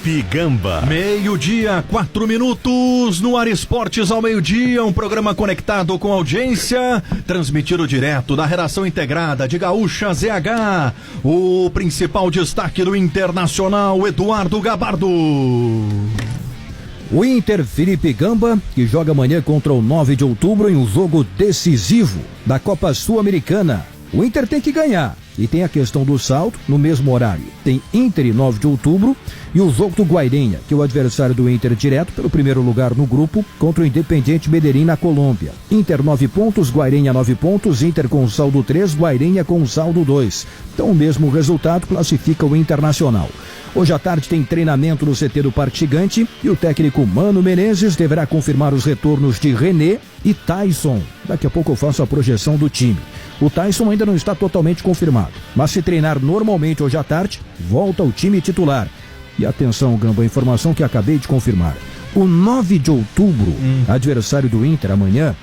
Felipe Gamba. 12:04 no Ar Esportes ao meio-dia, um programa conectado com audiência, transmitido direto da redação integrada de Gaúcha ZH. O principal destaque do Internacional, Eduardo Gabardo. O Inter Felipe Gamba, que joga amanhã contra o 9 de outubro em um jogo decisivo da Copa Sul-Americana. O Inter tem que ganhar. E tem a questão do saldo no mesmo horário. Tem Inter e 9 de outubro e o jogo do Guairenha, que é o adversário do Inter direto pelo primeiro lugar no grupo contra o Independiente Medellín na Colômbia. Inter 9 pontos, Guairenha 9 pontos, Inter com saldo 3, Guairenha com saldo 2. Então o mesmo resultado classifica o Internacional. Hoje à tarde tem treinamento no CT do Parque Gigante e o técnico Mano Menezes deverá confirmar os retornos de René e Tyson. Daqui a pouco eu faço a projeção do time. O Tyson ainda não está totalmente confirmado, mas se treinar normalmente hoje à tarde, volta ao time titular. E atenção, Gamba, a informação que acabei de confirmar. O 9 de outubro, adversário do Inter amanhã,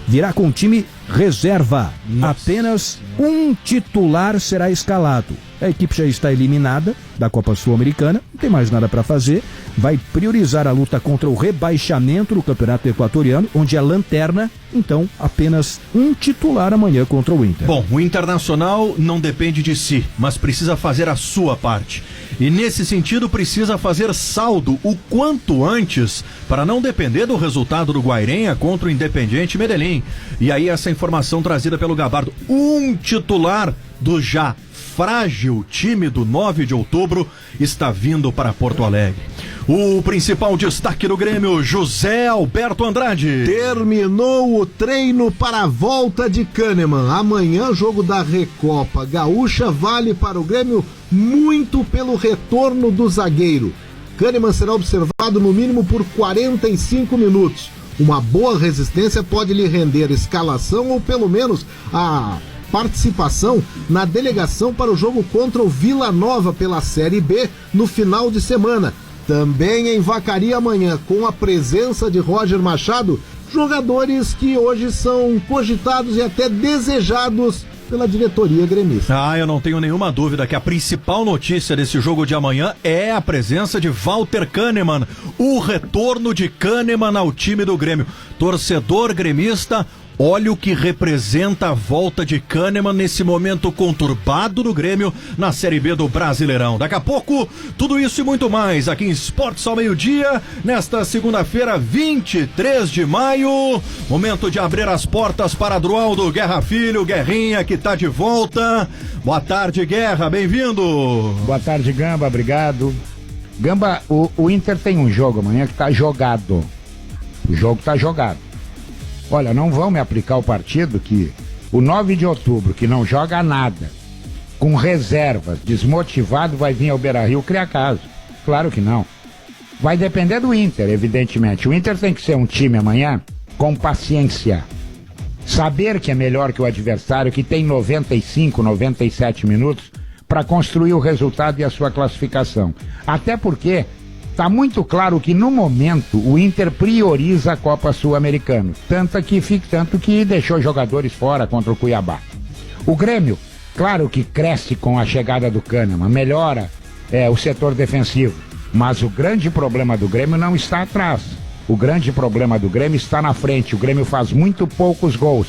virá com time reserva. Apenas um titular será escalado. A equipe já está eliminada da Copa Sul-Americana, não tem mais nada para fazer. Vai priorizar a luta contra o rebaixamento do Campeonato Equatoriano, onde é lanterna. Então, apenas um titular amanhã contra o Inter. Bom, o Internacional não depende de si, mas precisa fazer a sua parte. E nesse sentido precisa fazer saldo o quanto antes para não depender do resultado do Guairenha contra o Independiente Medellín. E aí essa informação trazida pelo Gabardo. Um titular do já frágil time do 9 de outubro está vindo para Porto Alegre. O principal destaque do Grêmio, José Alberto Andrade. Terminou o treino para a volta de Kahneman. Amanhã, jogo da Recopa Gaúcha, vale para o Grêmio muito pelo retorno do zagueiro. Kahneman será observado no mínimo por 45 minutos. Uma boa resistência pode lhe render escalação ou pelo menos a participação na delegação para o jogo contra o Vila Nova pela Série B no final de semana. Também em Vacaria amanhã, com a presença de Roger Machado, jogadores que hoje são cogitados e até desejados pela diretoria gremista. Eu não tenho nenhuma dúvida que a principal notícia desse jogo de amanhã é a presença de Walter Kahneman, o retorno de Kahneman ao time do Grêmio. Torcedor gremista, olha o que representa a volta de Kahneman nesse momento conturbado do Grêmio na Série B do Brasileirão. Daqui a pouco, tudo isso e muito mais aqui em Esportes ao meio-dia, nesta segunda-feira, 23 de maio. Momento de abrir as portas para Adroaldo Guerra Filho, Guerrinha, que tá de volta. Boa tarde, Guerra, bem-vindo. Boa tarde, Gamba, obrigado. Gamba, o Inter tem um jogo amanhã que tá jogado. O jogo tá jogado. Olha, não vão me aplicar o partido que o 9 de outubro, que não joga nada, com reservas, desmotivado, vai vir ao Beira-Rio criar caso. Claro que não. Vai depender do Inter, evidentemente. O Inter tem que ser um time amanhã com paciência. Saber que é melhor que o adversário, que tem 95, 97 minutos para construir o resultado e a sua classificação. Até porque está muito claro que, no momento, o Inter prioriza a Copa Sul-Americana. Tanto que deixou jogadores fora contra o Cuiabá. O Grêmio, claro que cresce com a chegada do Kahneman, melhora o setor defensivo. Mas o grande problema do Grêmio não está atrás. O grande problema do Grêmio está na frente. O Grêmio faz muito poucos gols.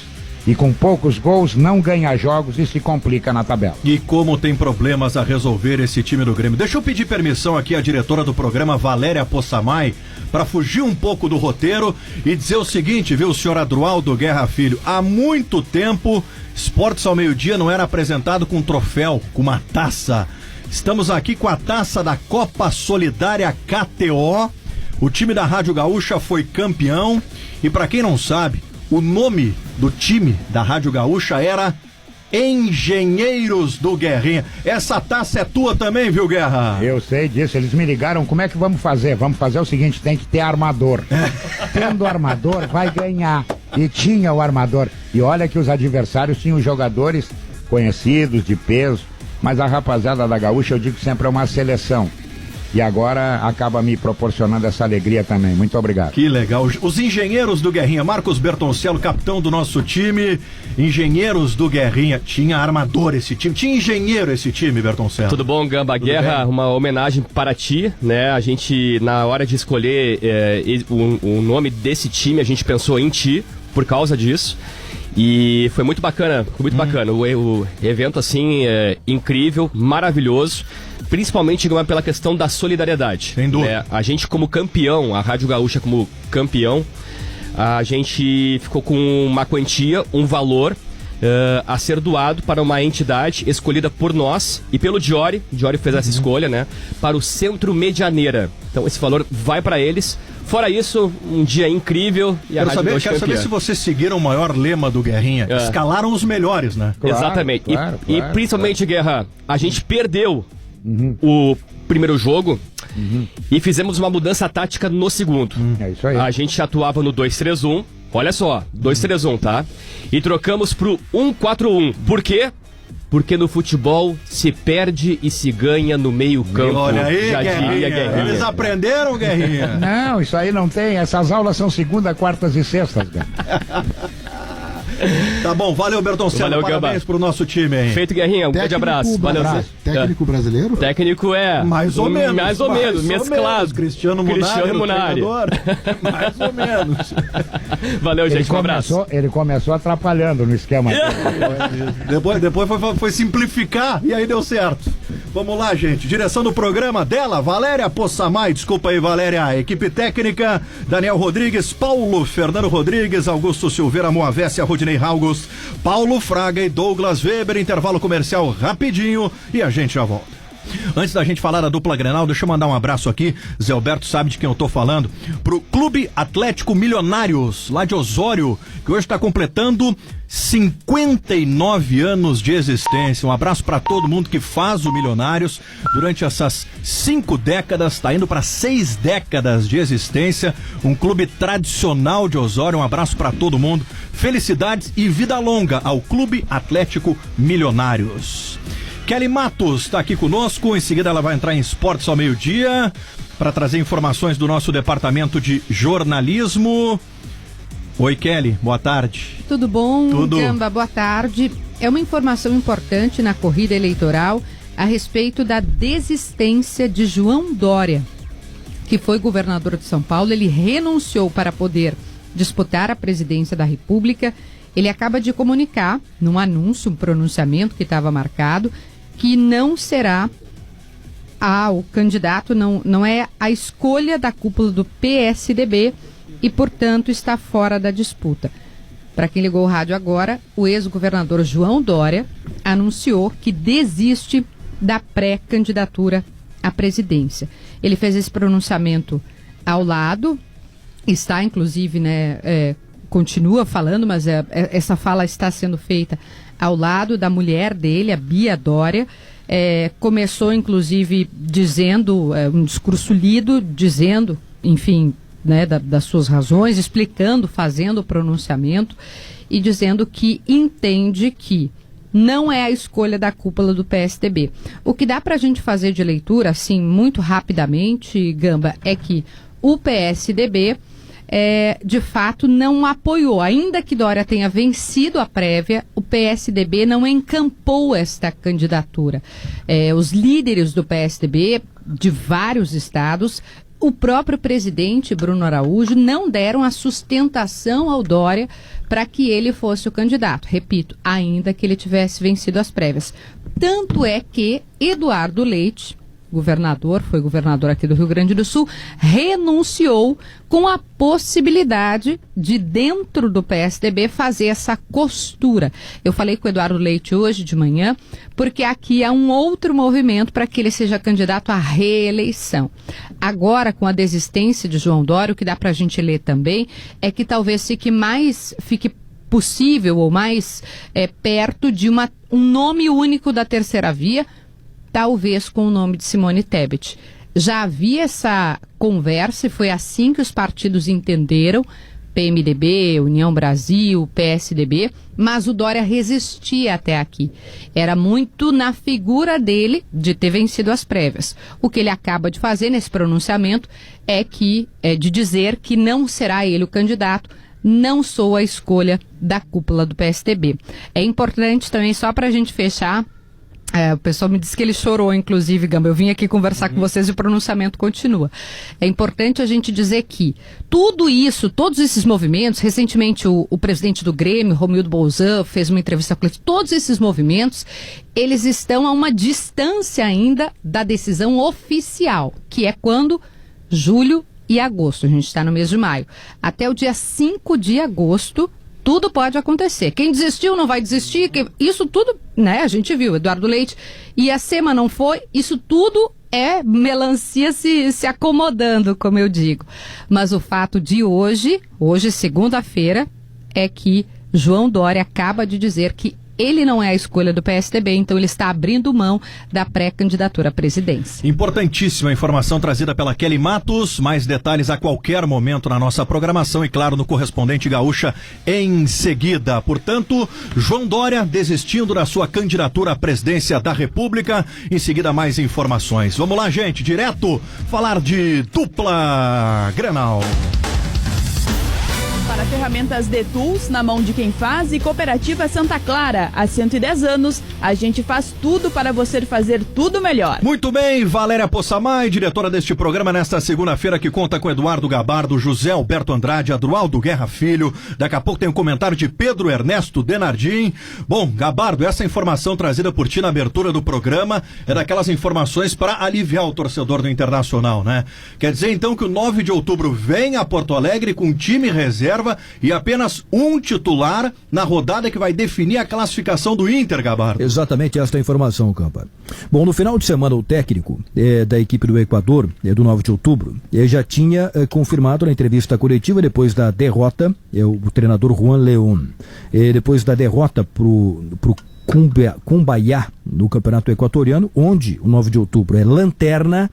E com poucos gols não ganha jogos e se complica na tabela. E como tem problemas a resolver esse time do Grêmio. Deixa eu pedir permissão aqui à diretora do programa, Valéria Possamay, para fugir um pouco do roteiro e dizer o seguinte, viu, senhor Adroaldo Guerra Filho? Há muito tempo, Esportes ao meio-dia não era apresentado com um troféu, com uma taça. Estamos aqui com a taça da Copa Solidária KTO. O time da Rádio Gaúcha foi campeão. E para quem não sabe, o nome do time da Rádio Gaúcha era Engenheiros do Guerrinha. Essa taça é tua também, viu, Guerra? Eu sei disso, eles me ligaram, como é que vamos fazer? Vamos fazer o seguinte, tem que ter armador. Tendo armador, vai ganhar. E tinha o armador. E olha que os adversários tinham jogadores conhecidos, de peso, mas a rapaziada da Gaúcha, eu digo sempre, é uma seleção. e agora acaba me proporcionando essa alegria também. Muito obrigado. Que legal. Os engenheiros do Guerrinha, Marcos Bertoncello, capitão do nosso time, engenheiros do Guerrinha, tinha armador esse time, tinha engenheiro esse time, Bertoncello. Tudo bom, Gamba? Guerra, uma homenagem para ti, né? A gente, na hora de escolher o nome desse time, a gente pensou em ti, por causa disso. E foi muito bacana, bacana. O evento, assim, incrível, maravilhoso. Principalmente pela questão da solidariedade. Sem dúvida. A gente como campeão, a Rádio Gaúcha como campeão, a gente ficou com uma quantia, um valor a ser doado para uma entidade escolhida por nós e pelo Diori. O Diori fez essa escolha, né? Para o Centro Medianeira. Então esse valor vai para eles. Fora isso, um dia incrível e a Rádio Gaúcha Quero saber se vocês seguiram o maior lema do Guerrinha. Escalaram os melhores, né? Claro, exatamente. Claro, e principalmente, Guerra, a gente perdeu o primeiro jogo e fizemos uma mudança tática no segundo. É isso aí. A gente atuava no 2-3-1. Olha só, 2-3-1, tá? E trocamos pro 1-4-1. Por quê? Porque no futebol se perde e se ganha no meio campo. Olha aí, já diria Guerrinha. Eles aprenderam, Guerrinha. Não, isso aí não tem. Essas aulas são segunda, quartas e sextas, cara. Tá bom, valeu, Bertoncello. Valeu, parabéns Gamba. pro nosso time, hein? Feito, Guerrinha, um grande abraço. Valeu. Técnico brasileiro? Técnico Mais ou menos. Mais ou menos, mesclado. Cristiano Munari. Mais ou menos. Valeu, gente, um abraço. Ele começou atrapalhando no esquema. Depois foi simplificar e aí deu certo. Vamos lá, gente. Direção do programa dela, Valéria Possamay. Desculpa aí, Valéria. Equipe técnica, Daniel Rodrigues, Paulo Fernando Rodrigues, Augusto Silveira, Moavessia, Rodinei August, Paulo Fraga e Douglas Weber. Intervalo comercial rapidinho e a gente já volta. Antes da gente falar da dupla Grenal, deixa eu mandar um abraço aqui, Zé Alberto sabe de quem eu tô falando, pro Clube Atlético Milionários, lá de Osório, que hoje está completando 59 anos de existência. Um abraço para todo mundo que faz o Milionários durante essas 5 décadas, tá indo para 6 décadas de existência, um clube tradicional de Osório. Um abraço para todo mundo, felicidades e vida longa ao Clube Atlético Milionários. Kelly Matos está aqui conosco, em seguida ela vai entrar em Esportes ao meio-dia para trazer informações do nosso departamento de jornalismo. Oi, Kelly, boa tarde. Tudo bom, Tudo. Gamba, boa tarde. É uma informação importante na corrida eleitoral a respeito da desistência de João Dória, que foi governador de São Paulo. Ele renunciou para poder disputar a presidência da República. Ele acaba de comunicar, num anúncio, um pronunciamento que estava marcado, que não será o candidato, não é a escolha da cúpula do PSDB e, portanto, está fora da disputa. Para quem ligou o rádio agora, o ex-governador João Dória anunciou que desiste da pré-candidatura à presidência. Ele fez esse pronunciamento ao lado, está inclusive, continua falando, mas essa fala está sendo feita ao lado da mulher dele, a Bia Dória. Começou, inclusive, dizendo, um discurso lido, dizendo, enfim, das suas razões, explicando, fazendo o pronunciamento e dizendo que entende que não é a escolha da cúpula do PSDB. O que dá para a gente fazer de leitura, assim, muito rapidamente, Gamba, é que o PSDB de fato não apoiou, ainda que Dória tenha vencido a prévia, o PSDB não encampou esta candidatura. Os líderes do PSDB de vários estados, o próprio presidente Bruno Araújo, não deram a sustentação ao Dória para que ele fosse o candidato. Repito, ainda que ele tivesse vencido as prévias. Tanto é que Eduardo Leite, foi governador aqui do Rio Grande do Sul, renunciou com a possibilidade de, dentro do PSDB, fazer essa costura. Eu falei com o Eduardo Leite hoje de manhã, porque aqui há um outro movimento para que ele seja candidato à reeleição. Agora, com a desistência de João Dória, o que dá para a gente ler também é que talvez fique possível ou mais perto de um nome único da terceira via, talvez com o nome de Simone Tebet. Já havia essa conversa e foi assim que os partidos entenderam. PMDB, União Brasil, PSDB, mas o Dória resistia até aqui. Era muito na figura dele de ter vencido as prévias. O que ele acaba de fazer nesse pronunciamento é de dizer que não será ele o candidato, não sou a escolha da cúpula do PSDB. É importante também, só para a gente fechar, o pessoal me disse que ele chorou, inclusive, Gamba. Eu vim aqui conversar com vocês e o pronunciamento continua. É importante a gente dizer que tudo isso, todos esses movimentos, recentemente o presidente do Grêmio, Romildo Bolzan, fez uma entrevista com ele, todos esses movimentos, eles estão a uma distância ainda da decisão oficial, que é quando? Julho e agosto. A gente está no mês de maio. Até o dia 5 de agosto, tudo pode acontecer. Quem desistiu não vai desistir. Isso tudo, né? A gente viu, Eduardo Leite e a SEMA não foi. Isso tudo é melancia se acomodando, como eu digo. Mas o fato de hoje, segunda-feira, é que João Dória acaba de dizer que ele não é a escolha do PSDB, então ele está abrindo mão da pré-candidatura à presidência. Importantíssima informação trazida pela Kelly Matos. Mais detalhes a qualquer momento na nossa programação e, claro, no Correspondente Gaúcha em seguida. Portanto, João Dória desistindo da sua candidatura à presidência da República. Em seguida, mais informações. Vamos lá, gente, direto falar de dupla Grenal. Para ferramentas de Tools na mão de quem faz e Cooperativa Santa Clara. Há 110 anos, a gente faz tudo para você fazer tudo melhor. Muito bem, Valéria Possamay, diretora deste programa nesta segunda-feira, que conta com Eduardo Gabardo, José Alberto Andrade, Adroaldo Guerra Filho. Daqui a pouco tem um comentário de Pedro Ernesto Denardim. Bom, Gabardo, essa informação trazida por ti na abertura do programa é daquelas informações para aliviar o torcedor do Internacional, né? Quer dizer então que o 9 de outubro vem a Porto Alegre com time reserva e apenas um titular na rodada que vai definir a classificação do Inter, Gabardo. Exatamente esta informação, Campa. Bom, no final de semana o técnico da equipe do Equador, do 9 de outubro, já tinha confirmado na entrevista coletiva depois da derrota, o treinador Juan León, depois da derrota pro Cumbaiá no Campeonato Equatoriano, onde o 9 de outubro é lanterna,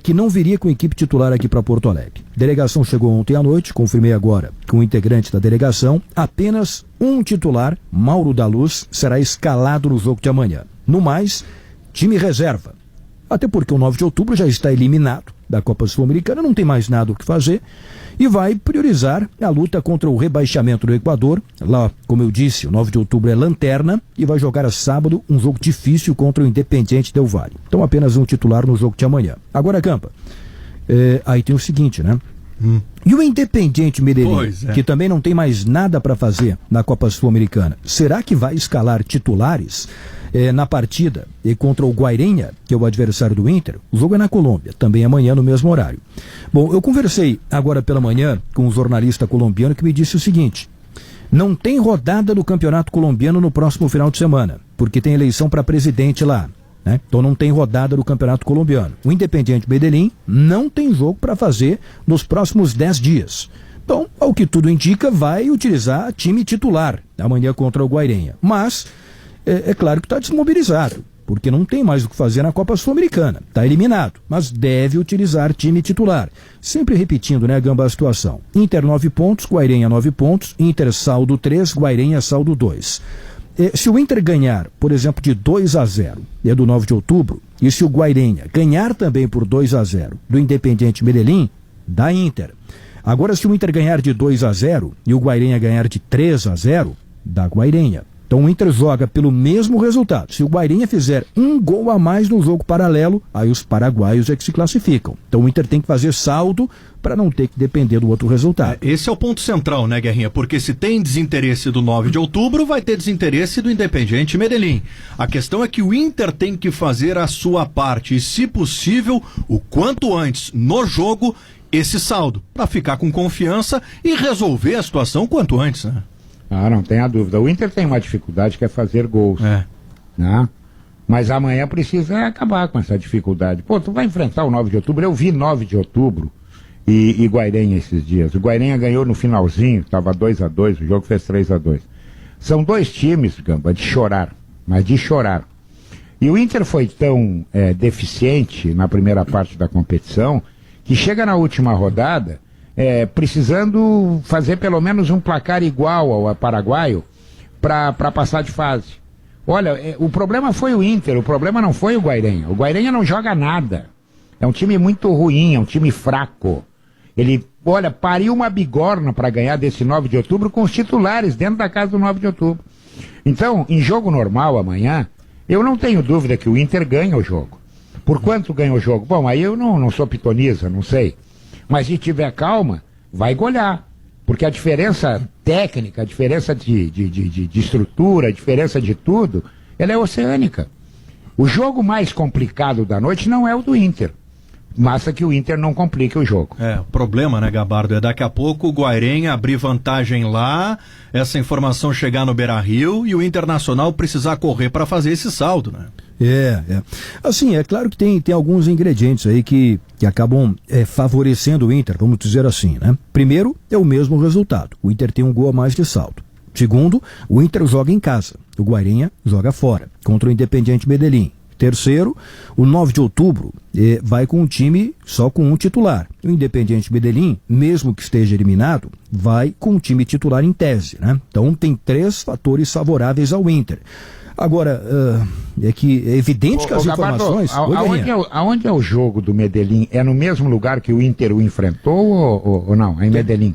que não viria com equipe titular aqui para Porto Alegre. A delegação chegou ontem à noite, confirmei agora com o integrante da delegação, apenas um titular, Mauro da Luz, será escalado no jogo de amanhã. No mais, time reserva. Até porque o 9 de outubro já está eliminado da Copa Sul-Americana, não tem mais nada o que fazer e vai priorizar a luta contra o rebaixamento do Equador. Lá, como eu disse, o 9 de outubro é lanterna e vai jogar a sábado um jogo difícil contra o Independiente Del Valle. Então apenas um titular no jogo de amanhã. Agora, Campa, aí tem o seguinte, né? E o Independiente Medellín, que também não tem mais nada para fazer na Copa Sul-Americana, será que vai escalar titulares na partida contra o Guairenha, que é o adversário do Inter? O jogo é na Colômbia, também amanhã no mesmo horário. Bom, eu conversei agora pela manhã com um jornalista colombiano que me disse o seguinte: não tem rodada do Campeonato Colombiano no próximo final de semana, porque tem eleição para presidente lá, né? Então não tem rodada do Campeonato Colombiano. O Independiente Medellín não tem jogo para fazer nos próximos 10 dias. Então, ao que tudo indica, vai utilizar time titular amanhã contra o Guairenha. Mas é claro que está desmobilizado, porque não tem mais o que fazer na Copa Sul-Americana. Está eliminado, mas deve utilizar time titular. Sempre repetindo, né, Gamba, a situação. Inter 9 pontos, Guairenha 9 pontos, Inter saldo 3, Guairenha saldo 2. Se o Inter ganhar, por exemplo, de 2-0, do 9 de outubro, e se o Guairenha ganhar também por 2-0 do Independiente Medellín, dá Inter. Agora, se o Inter ganhar de 2-0 e o Guairenha ganhar de 3-0, dá Guairenha. Então o Inter joga pelo mesmo resultado. Se o Guairenha fizer um gol a mais no jogo paralelo, aí os paraguaios é que se classificam. Então o Inter tem que fazer saldo para não ter que depender do outro resultado. Esse é o ponto central, né, Guerrinha? Porque se tem desinteresse do 9 de outubro, vai ter desinteresse do Independiente Medellín. A questão é que o Inter tem que fazer a sua parte e, se possível, o quanto antes no jogo, esse saldo, para ficar com confiança e resolver a situação quanto antes, né? Ah, não tenha dúvida. O Inter tem uma dificuldade que é fazer gols. Né? Mas amanhã precisa acabar com essa dificuldade. Pô, tu vai enfrentar o 9 de outubro. Eu vi 9 de outubro e Guairenha esses dias. O Guairenha ganhou no finalzinho, estava 2-2, o jogo fez 3-2. São dois times, Gamba, de chorar, mas de chorar. E o Inter foi tão deficiente na primeira parte da competição que chega na última rodada, precisando fazer pelo menos um placar igual ao paraguaio para passar de fase. Olha, o problema foi o Inter, o problema não foi o Guairenha. O Guairenha não joga nada. É um time muito ruim, é um time fraco. Ele, olha, pariu uma bigorna para ganhar desse 9 de outubro com os titulares dentro da casa do 9 de outubro. Então, em jogo normal amanhã, eu não tenho dúvida que o Inter ganha o jogo. Por quanto ganha o jogo? Bom, aí eu não sou pitonisa, não sei. Mas se tiver calma, vai golear. Porque a diferença técnica, a diferença de estrutura, a diferença de tudo, ela é oceânica. O jogo mais complicado da noite não é o do Inter. Basta que o Inter não complique o jogo. O problema, né, Gabardo, é daqui a pouco o Guairenha abrir vantagem lá, essa informação chegar no Beira-Rio e o Internacional precisar correr para fazer esse saldo, né? Assim, é claro que tem alguns ingredientes aí que acabam favorecendo o Inter, vamos dizer assim, né? Primeiro, é o mesmo resultado. O Inter tem um gol a mais de saldo. Segundo, o Inter joga em casa. O Guairenha joga fora, contra o Independiente Medellín. Terceiro, o 9 de outubro vai com um time só com um titular. O Independiente Medellín, mesmo que esteja eliminado, vai com um time titular em tese, né? Então tem 3 fatores favoráveis ao Inter. Agora, é evidente que as informações... Aonde é o jogo do Medellín? É no mesmo lugar que o Inter o enfrentou ou não? É em Medellín?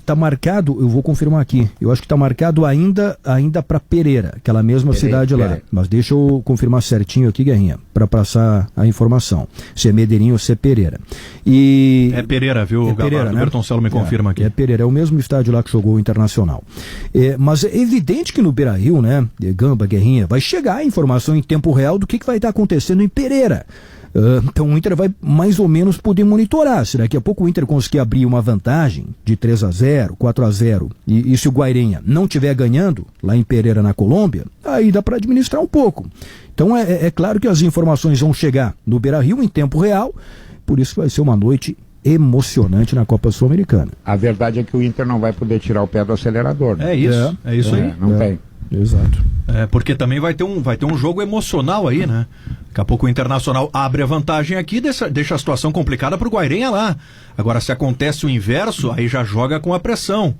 Tá marcado, eu vou confirmar aqui, eu acho que tá marcado ainda para Pereira, aquela mesma cidade lá. Mas deixa eu confirmar certinho aqui, Guerrinha, para passar a informação. Se é Medellín ou se é Pereira. É Pereira, viu, Gabardo? Pereira, né? O Bertoncello me confirma aqui. É Pereira, é o mesmo estádio lá que jogou o Internacional. Mas é evidente que no Beira-Rio, né, Gamba, Guerrinha, vai chegar a informação em tempo real do que vai estar acontecendo em Pereira. Então o Inter vai mais ou menos poder monitorar. Se daqui a pouco o Inter conseguir abrir uma vantagem de 3-0, 4-0, e se o Guairenha não estiver ganhando lá em Pereira, na Colômbia, aí dá para administrar um pouco. Então é claro que as informações vão chegar no Beira-Rio em tempo real, por isso vai ser uma noite emocionante na Copa Sul-Americana. A verdade é que o Inter não vai poder tirar o pé do acelerador, né? É isso aí. Não tem. Exato. Porque também vai ter um jogo emocional aí, né? Daqui a pouco o Internacional abre a vantagem aqui, deixa a situação complicada pro Guairenha lá. Agora, se acontece o inverso, aí já joga com a pressão.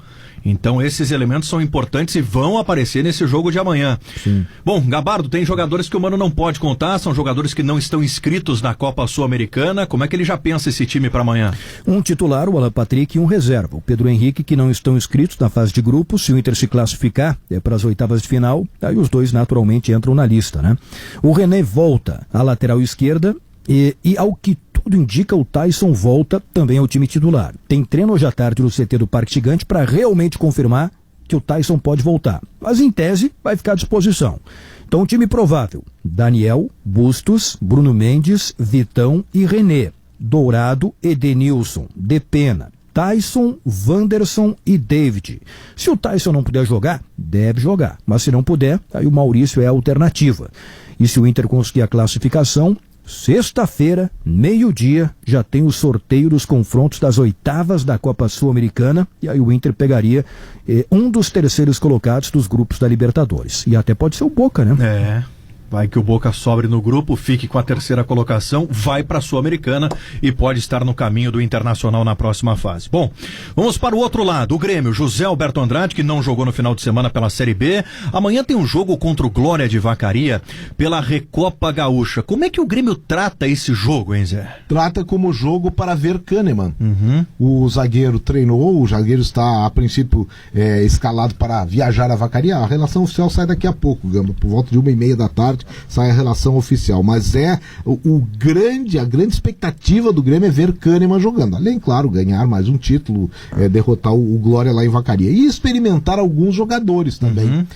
Então esses elementos são importantes e vão aparecer nesse jogo de amanhã. Sim. Bom, Gabardo, tem jogadores que o Mano não pode contar, são jogadores que não estão inscritos na Copa Sul-Americana. Como é que ele já pensa esse time para amanhã? Um titular, o Alan Patrick, e um reserva, o Pedro Henrique, que não estão inscritos na fase de grupos. Se o Inter se classificar para as oitavas de final, aí os dois naturalmente entram na lista, né? O René volta à lateral esquerda e ao que tudo indica, o Tyson volta também ao time titular. Tem treino hoje à tarde no CT do Parque Gigante para realmente confirmar que o Tyson pode voltar. Mas em tese vai ficar à disposição. Então o time provável: Daniel, Bustos, Bruno Mendes, Vitão e René. Dourado, Edenilson, Depena, Tyson, Wanderson e David. Se o Tyson não puder jogar, deve jogar. Mas se não puder, aí o Maurício é a alternativa. E se o Inter conseguir a classificação, sexta-feira, meio-dia, já tem o sorteio dos confrontos das oitavas da Copa Sul-Americana, e aí o Inter pegaria um dos terceiros colocados dos grupos da Libertadores. E até pode ser o Boca, né? Vai que o Boca sobre no grupo, fique com a terceira colocação, vai para a Sul-Americana e pode estar no caminho do Internacional na próxima fase. Bom, vamos para o outro lado, o Grêmio. José Alberto Andrade, que não jogou no final de semana pela Série B. Amanhã tem um jogo contra o Glória de Vacaria pela Recopa Gaúcha. Como é que o Grêmio trata esse jogo, hein, Zé? Trata como jogo para ver Kahneman. O zagueiro treinou, o zagueiro está, a princípio, escalado para viajar a Vacaria. A relação oficial sai daqui a pouco, Gamba, por volta de 1h30 da tarde. Sai a relação oficial, mas a grande expectativa do Grêmio é ver Kahneman jogando, além, claro, ganhar mais um título, derrotar o Glória lá em Vacaria e experimentar alguns jogadores também.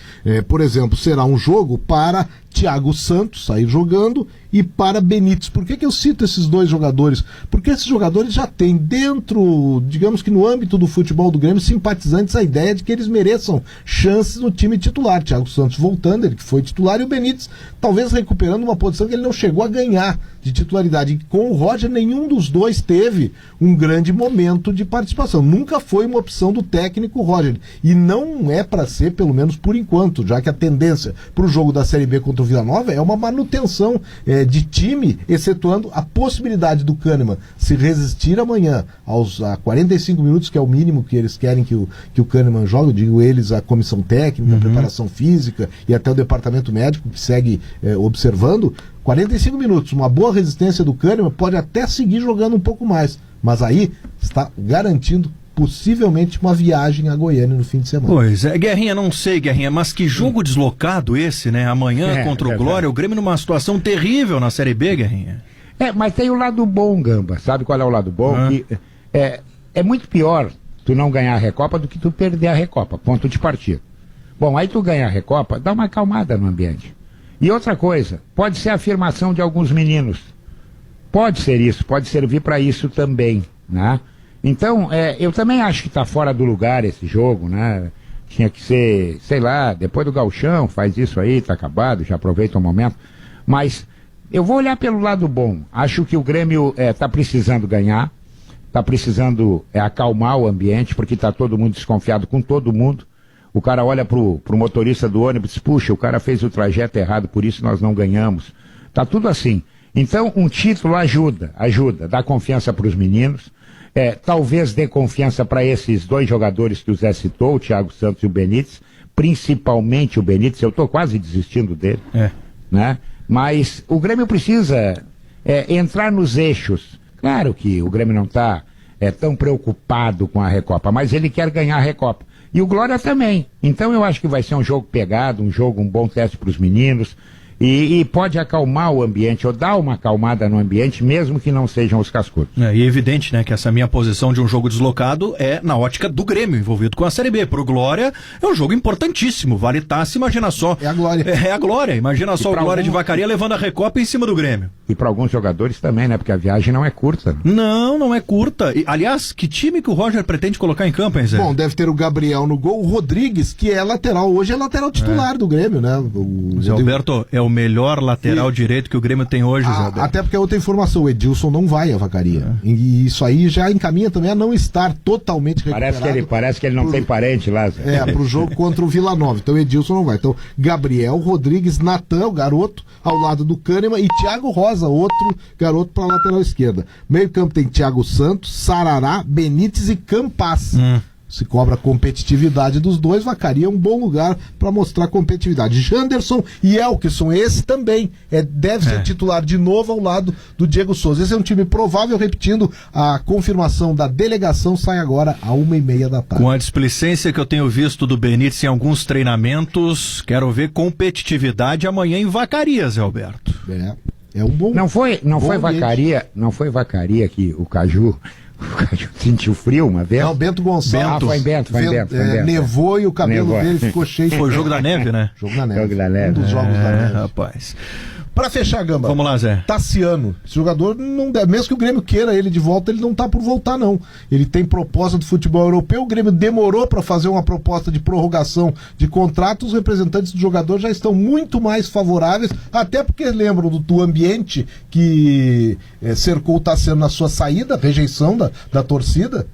Por exemplo, será um jogo para Thiago Santos sair jogando e para Benítez. Por que eu cito esses dois jogadores? Porque esses jogadores já têm dentro, digamos que no âmbito do futebol do Grêmio, simpatizantes a ideia de que eles mereçam chances no time titular. Thiago Santos voltando, ele que foi titular, e o Benítez talvez recuperando uma posição que ele não chegou a ganhar de titularidade. E com o Roger, nenhum dos dois teve um grande momento de participação. Nunca foi uma opção do técnico Roger. E não é para ser, pelo menos por enquanto, já que a tendência para o jogo da Série B contra o Vila Nova é uma manutenção de time, excetuando a possibilidade do Kahneman se resistir amanhã a 45 minutos, que é o mínimo que eles querem que o Kahneman jogue, eu digo eles, a comissão técnica, a preparação física e até o departamento médico que segue observando. 45 minutos, uma boa resistência do Kahneman pode até seguir jogando um pouco mais, mas aí está garantindo possivelmente uma viagem a Goiânia no fim de semana. Pois é, Guerrinha, não sei, Guerrinha, mas que jogo deslocado esse, né? Amanhã contra o Glória, o Grêmio numa situação terrível na Série B, Guerrinha. Mas tem o lado bom, Gamba. Sabe qual é o lado bom? Que é muito pior tu não ganhar a Recopa do que tu perder a Recopa, ponto de partida. Bom, aí tu ganhar a Recopa, dá uma acalmada no ambiente. E outra coisa, pode ser a afirmação de alguns meninos. Pode ser isso, pode servir para isso também, né? Então, eu também acho que está fora do lugar esse jogo, né? Tinha que ser, sei lá, depois do gauchão, faz isso aí, tá acabado, já aproveita o momento. Mas eu vou olhar pelo lado bom. Acho que o Grêmio tá precisando ganhar, tá precisando acalmar o ambiente, porque tá todo mundo desconfiado com todo mundo. O cara olha pro motorista do ônibus, puxa, o cara fez o trajeto errado, por isso nós não ganhamos. Tá tudo assim. Então, um título ajuda, dá confiança para os meninos. Talvez dê confiança para esses dois jogadores que o Zé citou, o Thiago Santos e o Benítez, principalmente o Benítez, eu estou quase desistindo dele, né? Mas o Grêmio precisa entrar nos eixos. Claro que o Grêmio não está tão preocupado com a Recopa, mas ele quer ganhar a Recopa. E o Glória também. Então eu acho que vai ser um jogo pegado, um bom teste para os meninos. E pode acalmar o ambiente, ou dar uma acalmada no ambiente, mesmo que não sejam os cascudos. E é evidente, né, que essa minha posição de um jogo deslocado é na ótica do Grêmio, envolvido com a Série B. Pro Glória, é um jogo importantíssimo, vale taça, imagina só. É a Glória. É a Glória, imagina só o Glória de Vacaria levando a Recopa em cima do Grêmio. E para alguns jogadores também, né, porque a viagem não é curta. Não é curta. E, aliás, que time que o Roger pretende colocar em campo, hein, Zé? Bom, deve ter o Gabriel no gol, o Rodrigues, que é lateral, hoje é lateral titular do Grêmio, né? O Zé Alberto é o melhor lateral direito que o Grêmio tem hoje, Zé Alberto. Até porque é outra informação, o Edilson não vai à Vacaria. E isso aí já encaminha também a não estar totalmente recuperado. Parece que ele não tem parente lá, Zé. Pro jogo contra o Vila Nova. Então o Edilson não vai. Então, Gabriel, Rodrigues, Natan, o garoto, ao lado do Kahneman, e Thiago Rosa, outro garoto para a lateral esquerda. Meio campo tem Thiago Santos, Sarará, Benítez e Campas. Se cobra a competitividade dos dois, Vacaria é um bom lugar para mostrar competitividade. Janderson e Elkeson, esse também deve ser titular de novo ao lado do Diego Souza. Esse é um time provável, repetindo, a confirmação da delegação sai agora às 1h30 da tarde. Com a displicência que eu tenho visto do Benítez em alguns treinamentos, quero ver competitividade amanhã em Vacaria, Zé Alberto. É um bom. Não foi Vacaria que o Caju sentiu frio uma vez? Não, Bento Gonçalves. Foi em Bento. Nevou e o cabelo dele ficou cheio. Foi o jogo da neve, né? Jogo da neve. Um dos jogos da neve. Rapaz. Pra fechar, Gamba. Vamos lá, Zé. Tassiano. Esse jogador, não deve, mesmo que o Grêmio queira ele de volta, ele não tá por voltar, não. Ele tem proposta do futebol europeu, o Grêmio demorou para fazer uma proposta de prorrogação de contrato, os representantes do jogador já estão muito mais favoráveis, até porque lembram do ambiente que cercou o Tassiano na sua saída, rejeição da torcida.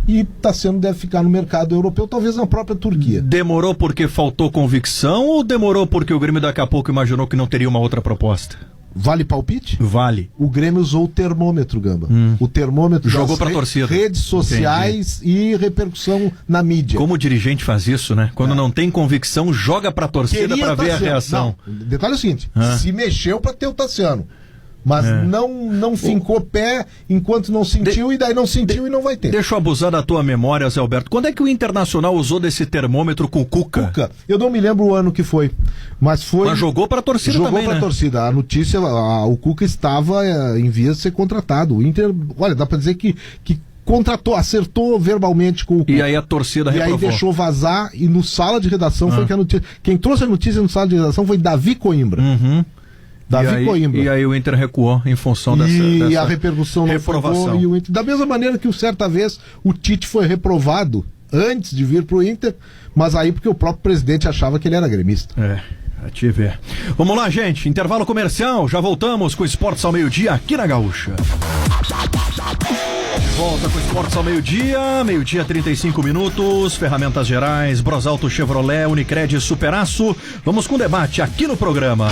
E Tassiano deve ficar no mercado europeu, talvez na própria Turquia. Demorou porque faltou convicção ou demorou porque o Grêmio daqui a pouco imaginou que não teria uma outra proposta? Vale palpite? Vale. O Grêmio usou o termômetro, Gamba. O termômetro jogou pra torcida. Redes sociais. Entendi. E repercussão na mídia. Como o dirigente faz isso, né? Quando não tem convicção, joga pra torcida pra ver a reação. Não, detalhe é o seguinte, se mexeu pra ter o Tassiano. Mas não fincou pé enquanto não sentiu, e daí não sentiu e não vai ter. Deixa eu abusar da tua memória, Zé Alberto. Quando é que o Internacional usou desse termômetro com o Cuca? Eu não me lembro o ano que foi. Mas jogou pra torcida também, Jogou pra torcida. A notícia, o Cuca estava em vias de ser contratado. O Inter, olha, dá pra dizer que contratou, acertou verbalmente com o Cuca. E aí a torcida reprovou. E aí deixou vazar, e no sala de redação foi que a notícia... Quem trouxe a notícia no sala de redação foi Davi Coimbra. E aí o Inter recuou em função dessa a repercussão reprovação. E o Inter, da mesma maneira que certa vez o Tite foi reprovado antes de vir pro Inter, mas aí porque o próprio presidente achava que ele era gremista. A te ver. Vamos lá, gente, intervalo comercial, já voltamos com Esportes ao meio-dia aqui na Gaúcha. Volta com Esportes ao meio-dia 35 minutos, Ferramentas Gerais, Brosalto Chevrolet, Unicred Superaço. Vamos com debate aqui no programa.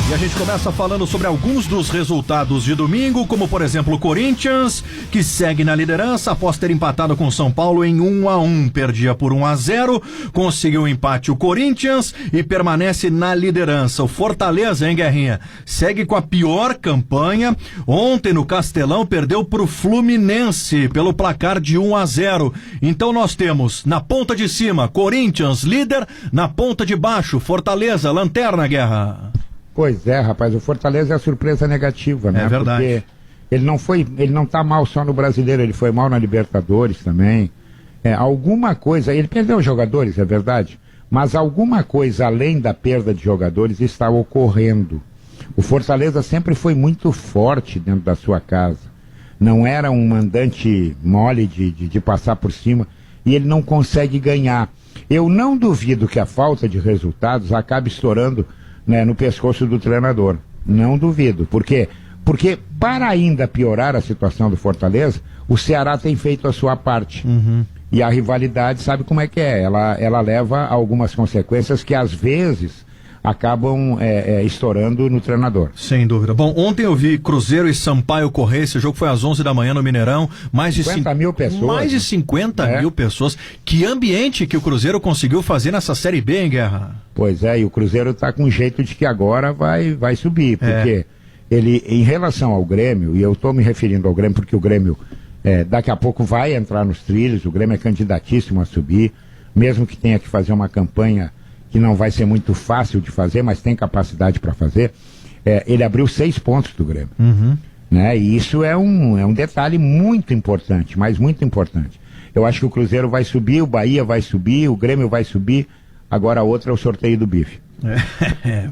E a gente começa falando sobre alguns dos resultados de domingo, como por exemplo o Corinthians, que segue na liderança após ter empatado com o São Paulo em 1-1. Perdia por 1-0, conseguiu um empate o Corinthians e permanece na liderança. O Fortaleza, hein, Guerrinha? Segue com a pior campanha. Ontem no Castelão perdeu pro Fluminense pelo placar de 1-0. Então nós temos na ponta de cima Corinthians, líder, na ponta de baixo Fortaleza, lanterna, Guerra. Pois é, rapaz, o Fortaleza é a surpresa negativa, né? É verdade. Porque ele não tá mal só no Brasileiro, ele foi mal na Libertadores também. Alguma coisa, ele perdeu jogadores, é verdade, mas alguma coisa além da perda de jogadores está ocorrendo. O Fortaleza sempre foi muito forte dentro da sua casa. Não era um mandante mole de passar por cima, e ele não consegue ganhar. Eu não duvido que a falta de resultados acabe estourando, né, no pescoço do treinador. Não duvido. Por quê? Porque para ainda piorar a situação do Fortaleza, o Ceará tem feito a sua parte. E a rivalidade, sabe como é que é? Ela leva a algumas consequências que às vezes acabam estourando no treinador. Sem dúvida. Bom, ontem eu vi Cruzeiro e Sampaio correr, esse jogo foi às 11 da manhã no Mineirão, mais de 50 mil pessoas. Mais de 50 mil pessoas. Que ambiente que o Cruzeiro conseguiu fazer nessa Série B, hein, Guerra? Pois é, e o Cruzeiro está com jeito de que agora vai subir, porque ele, em relação ao Grêmio, e eu estou me referindo ao Grêmio porque o Grêmio daqui a pouco vai entrar nos trilhos, o Grêmio é candidatíssimo a subir, mesmo que tenha que fazer uma campanha que não vai ser muito fácil de fazer, mas tem capacidade para fazer. Ele abriu 6 pontos do Grêmio. Né? E isso é um detalhe muito importante, mas muito importante. Eu acho que o Cruzeiro vai subir, o Bahia vai subir, o Grêmio vai subir, agora a outra é o sorteio do bife.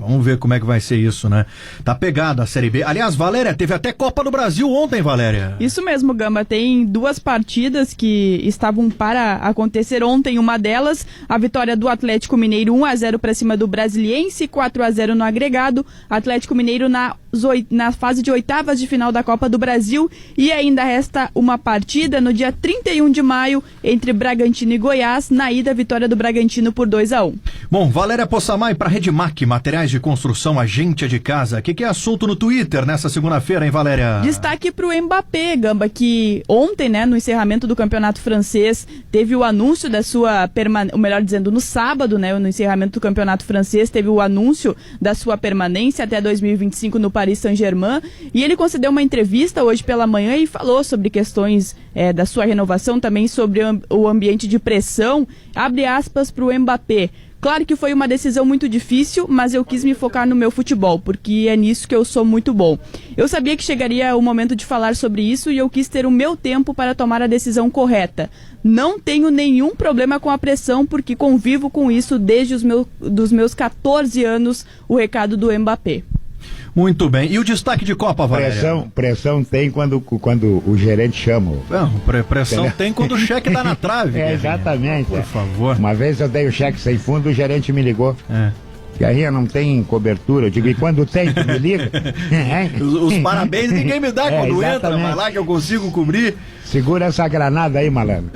Vamos ver como é que vai ser isso, né? Tá pegada a Série B. Aliás, Valéria, teve até Copa do Brasil ontem, Valéria. Isso mesmo, Gamba. Tem 2 partidas que estavam para acontecer ontem. Uma delas, a vitória do Atlético Mineiro 1-0 para cima do Brasiliense, 4-0 no agregado. Atlético Mineiro na fase de oitavas de final da Copa do Brasil. E ainda resta uma partida no dia 31 de maio entre Bragantino e Goiás. Na ida, vitória do Bragantino por 2-1. Bom, Valéria Possamay para Redmac, materiais de construção, agente de casa. O que é assunto no Twitter nessa segunda-feira, hein, Valéria? Destaque pro Mbappé, Gamba, que ontem, né, no encerramento do campeonato francês, teve o anúncio da sua permanência, ou melhor dizendo, no sábado, né, no encerramento do campeonato francês, teve o anúncio da sua permanência até 2025 no Paris Saint-Germain, e ele concedeu uma entrevista hoje pela manhã e falou sobre questões da sua renovação, também sobre o ambiente de pressão. Abre aspas pro Mbappé. Claro que foi uma decisão muito difícil, mas eu quis me focar no meu futebol, porque é nisso que eu sou muito bom. Eu sabia que chegaria o momento de falar sobre isso e eu quis ter o meu tempo para tomar a decisão correta. Não tenho nenhum problema com a pressão, porque convivo com isso desde dos meus 14 anos, o recado do Mbappé. Muito bem. E o destaque de Copa, Valéria? Pressão tem quando o gerente chama. Não, pressão tem quando o cheque dá na trave. Exatamente. Por favor. Uma vez eu dei o cheque sem fundo, o gerente me ligou. Guerrinha, não tem cobertura. Eu digo, e quando tem, tu me liga? Os parabéns ninguém me dá quando entra, vai lá que eu consigo cobrir. Segura essa granada aí, malandro.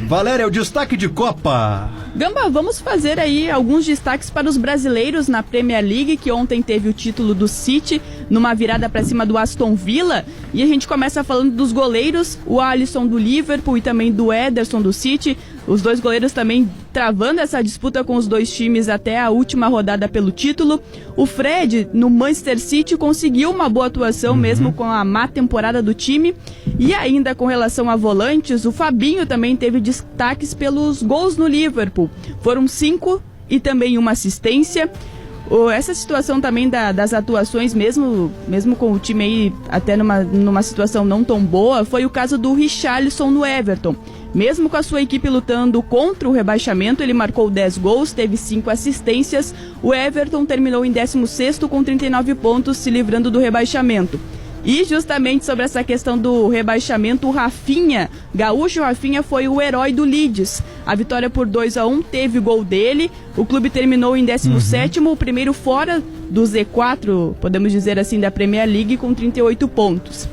Valéria, o destaque de Copa. Gamba, vamos fazer aí alguns destaques para os brasileiros na Premier League, que ontem teve o título do City, numa virada para cima do Aston Villa. E a gente começa falando dos goleiros, o Alisson do Liverpool e também do Ederson do City. Os 2 goleiros também travando essa disputa com os 2 times até a última rodada pelo título. O Fred, no Manchester City, conseguiu uma boa atuação mesmo com a má temporada do time. E ainda com relação a volantes, o Fabinho também teve destaques pelos gols no Liverpool. Foram 5 e também uma assistência. Essa situação também das atuações, mesmo com o time aí até numa situação não tão boa, foi o caso do Richarlison no Everton. Mesmo com a sua equipe lutando contra o rebaixamento, ele marcou 10 gols, teve 5 assistências. O Everton terminou em 16º com 39 pontos, se livrando do rebaixamento. E justamente sobre essa questão do rebaixamento, o Rafinha, gaúcho Rafinha, foi o herói do Leeds. A vitória por 2-1 teve gol dele. O clube terminou em 17º, o primeiro fora do Z4, podemos dizer assim, da Premier League, com 38 pontos.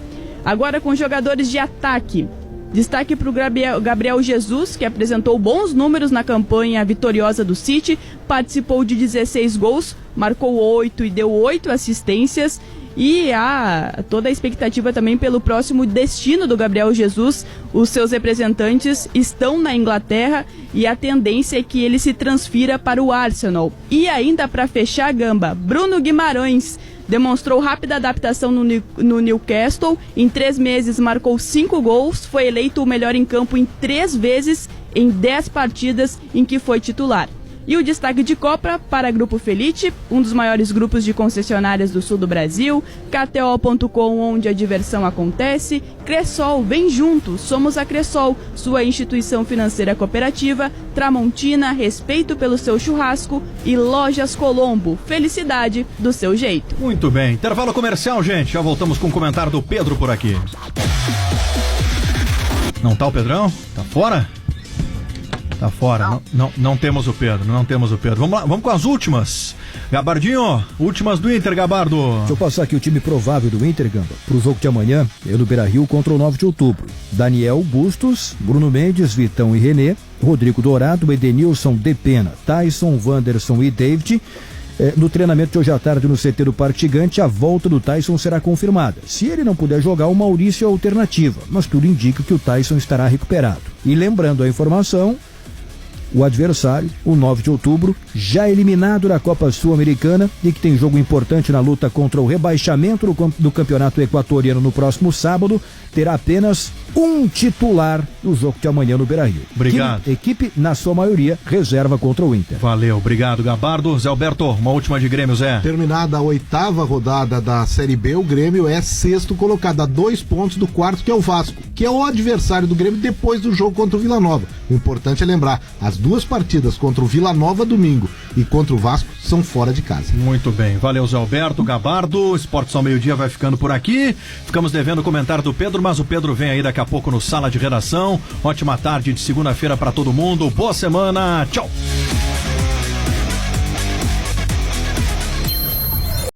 Agora com jogadores de ataque. Destaque para o Gabriel Jesus, que apresentou bons números na campanha vitoriosa do City, participou de 16 gols, marcou 8 e deu 8 assistências. E há toda a expectativa também pelo próximo destino do Gabriel Jesus. Os seus representantes estão na Inglaterra e a tendência é que ele se transfira para o Arsenal. E ainda para fechar a gamba, Bruno Guimarães demonstrou rápida adaptação no Newcastle. Em 3 meses marcou 5 gols, foi eleito o melhor em campo em 3 vezes em 10 partidas em que foi titular. E o destaque de Copa para Grupo Felite, um dos maiores grupos de concessionárias do sul do Brasil, KTO.com, onde a diversão acontece, Cressol, vem junto, somos a Cressol, sua instituição financeira cooperativa, Tramontina, respeito pelo seu churrasco e Lojas Colombo, felicidade do seu jeito. Muito bem, intervalo comercial, gente, já voltamos com o comentário do Pedro por aqui. Não tá o Pedrão? Tá fora? Tá fora, não temos o Pedro, Vamos lá, vamos com as últimas. Gabardinho, últimas do Inter, Gabardo. Deixa eu passar aqui o time provável do Inter, Gamba, pro jogo de amanhã, no Beira-Rio contra o 9 de outubro. Daniel Bustos, Bruno Mendes, Vitão e René, Rodrigo Dourado, Edenilson, Depena, Tyson, Wanderson e David. No treinamento de hoje à tarde no CT do Parque Gigante, a volta do Tyson será confirmada. Se ele não puder jogar, o Maurício é a alternativa, mas tudo indica que o Tyson estará recuperado. E lembrando a informação, o adversário, o 9 de outubro, já eliminado da Copa Sul-Americana e que tem jogo importante na luta contra o rebaixamento do Campeonato Equatoriano no próximo sábado, terá apenas um titular no jogo de amanhã no Beira-Rio. Obrigado. Equipe, na sua maioria, reserva contra o Inter. Valeu, obrigado, Gabardo. Zé Alberto, uma última de Grêmio, Zé. Terminada a 8ª rodada da Série B, o Grêmio é 6º colocado, a 2 pontos do 4º, que é o Vasco, que é o adversário do Grêmio depois do jogo contra o Vila Nova. O importante é lembrar, as 2 partidas contra o Vila Nova domingo e contra o Vasco são fora de casa. Muito bem, valeu Zé Alberto, Gabardo. Esportes ao meio-dia vai ficando por aqui. Ficamos devendo o comentário do Pedro, mas o Pedro vem aí daqui a pouco no Sala de Redação. Ótima tarde de segunda-feira para todo mundo. Boa semana. Tchau.